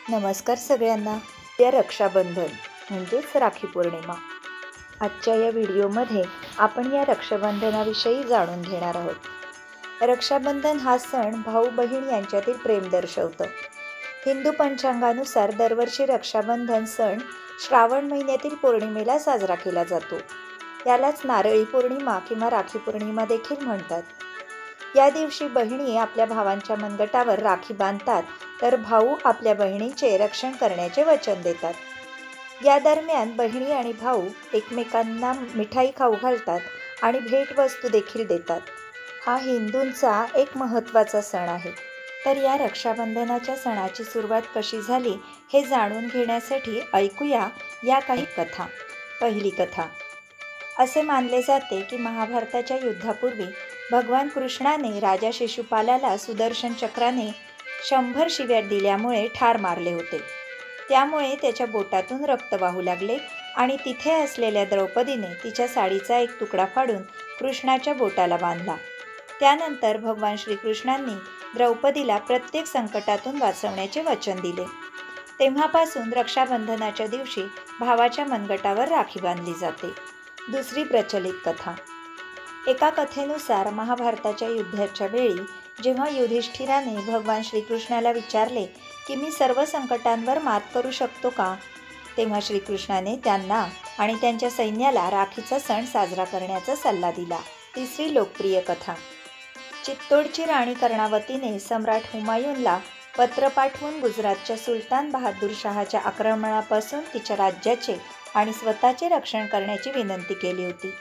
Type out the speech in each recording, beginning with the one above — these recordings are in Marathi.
नमस्कार सगळ्यांना. या रक्षाबंधन म्हणजेच राखी पौर्णिमा. आजच्या या व्हिडिओमध्ये आपण या रक्षाबंधनाविषयी जाणून घेणार आहोत. रक्षाबंधन हा सण भाऊ बहीण यांच्यातील प्रेम दर्शवतो. हिंदू पंचांगानुसार दरवर्षी रक्षाबंधन सण श्रावण महिन्यातील पौर्णिमेला साजरा केला जातो. यालाच नारळी पौर्णिमा किंवा राखी पौर्णिमा देखील म्हणतात. या दिवशी बहिणी आपल्या भावांच्या मनगटावर राखी बांधतात, तर भाऊ आपल्या बहिणीचे रक्षण करण्याचे वचन देतात. या दरम्यान बहिणी आणि भाऊ एकमेकांना मिठाई खाऊ घालतात आणि भेटवस्तू देखील देतात. हा हिंदूंचा एक महत्त्वाचा सण आहे. तर या रक्षाबंधनाच्या सणाची सुरुवात कशी झाली हे जाणून घेण्यासाठी ऐकूया या काही कथा. पहिली कथा. असे मानले जाते की महाभारताच्या युद्धापूर्वी भगवान कृष्णाने राजा शिशुपालाला सुदर्शन चक्राने 100 शिव्या दिल्यामुळे ठार मारले होते. त्यामुळे त्याच्या बोटातून रक्त वाहू लागले आणि तिथे असलेल्या द्रौपदीने तिच्या साडीचा एक तुकडा फाडून कृष्णाच्या बोटाला बांधला. त्यानंतर भगवान श्रीकृष्णांनी द्रौपदीला प्रत्येक संकटातून वाचवण्याचे वचन दिले. तेव्हापासून रक्षाबंधनाच्या दिवशी भावाच्या मनगटावर राखी बांधली जाते. दुसरी प्रचलित कथा. एका कथेनुसार महाभारताच्या युद्धाच्या वेळी जेव्हा युधिष्ठिराने भगवान श्रीकृष्णाला विचारले की मी सर्व संकटांवर मात करू शकतो का, तेव्हा श्रीकृष्णाने त्यांना आणि त्यांच्या सैन्याला राखीचा सण साजरा करण्याचा सल्ला दिला. तिसरी लोकप्रिय कथा. चित्तोडची राणी कर्णावतीने सम्राट हुमायूनला पत्र पाठवून गुजरातच्या सुलतान बहादूर शहाच्या आक्रमणापासून तिच्या राज्याचे आणि स्वतःचे रक्षण करण्याची विनंती केली होती.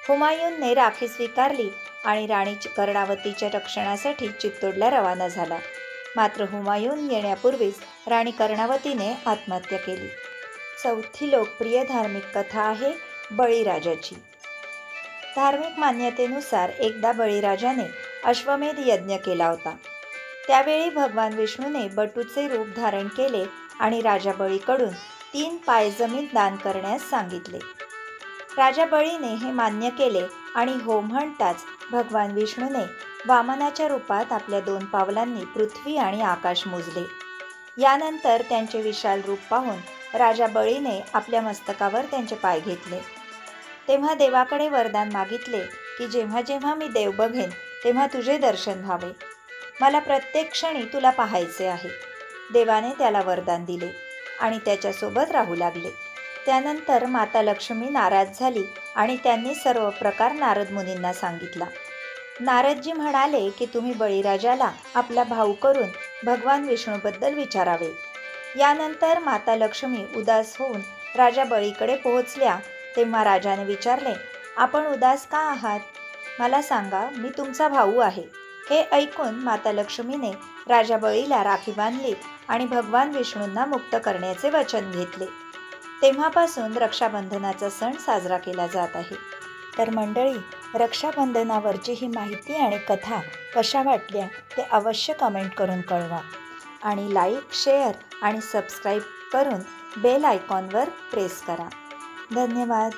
हुमायूनने राखी स्वीकारली आणि राणी कर्णावतीच्या रक्षणासाठी चित्तोडला रवाना झाला. मात्र हुमायून येण्यापूर्वीच राणी कर्णावतीने आत्महत्या केली. चौथी लोकप्रिय धार्मिक कथा आहे बळीराजाची. धार्मिक मान्यतेनुसार एकदा बळीराजाने अश्वमेध यज्ञ केला होता. त्यावेळी भगवान विष्णूने बटूचे रूप धारण केले आणि राजा बळीकडून 3 पाय जमीन दान करण्यास सांगितले. राजा बळीने हे मान्य केले आणि हो म्हणताच भगवान विष्णूने वामनाच्या रूपात आपल्या 2 पावलांनी पृथ्वी आणि आकाश मोजले. यानंतर त्यांचे विशाल रूप पाहून राजा बळीने आपल्या मस्तकावर त्यांचे पाय घेतले. तेव्हा देवाकडे वरदान मागितले की जेव्हा जेव्हा मी देव बघेन तेव्हा तुझे दर्शन व्हावे. मला प्रत्येक क्षणी तुला पाहायचे आहे. देवाने त्याला वरदान दिले आणि त्याच्यासोबत राहू लागले. त्यानंतर माता लक्ष्मी नाराज झाली आणि त्यांनी सर्व प्रकार नारद मुनींना सांगितला. नारदजी म्हणाले की तुम्ही बळीराजाला आपला भाऊ करून भगवान विष्णूबद्दल विचारावे. यानंतर माता लक्ष्मी उदास होऊन राजा बळीकडे पोहोचल्या. तेव्हा राजाने विचारले, आपण उदास का आहात? मला सांगा, मी तुमचा भाऊ आहे. हे ऐकून माता लक्ष्मीने राजा बळीला राखी बांधली आणि भगवान विष्णूंना मुक्त करण्याचे वचन घेतले. तेव्हापासून रक्षाबंधनाचा सण साजरा केला जात आहे. तर मंडळी, रक्षाबंधनावरची ही माहिती आणि कथा कशा वाटल्या ते अवश्य कमेंट करून कळवा आणि लाईक, शेअर आणि सबस्क्राईब करून बेल आयकॉनवर प्रेस करा. धन्यवाद.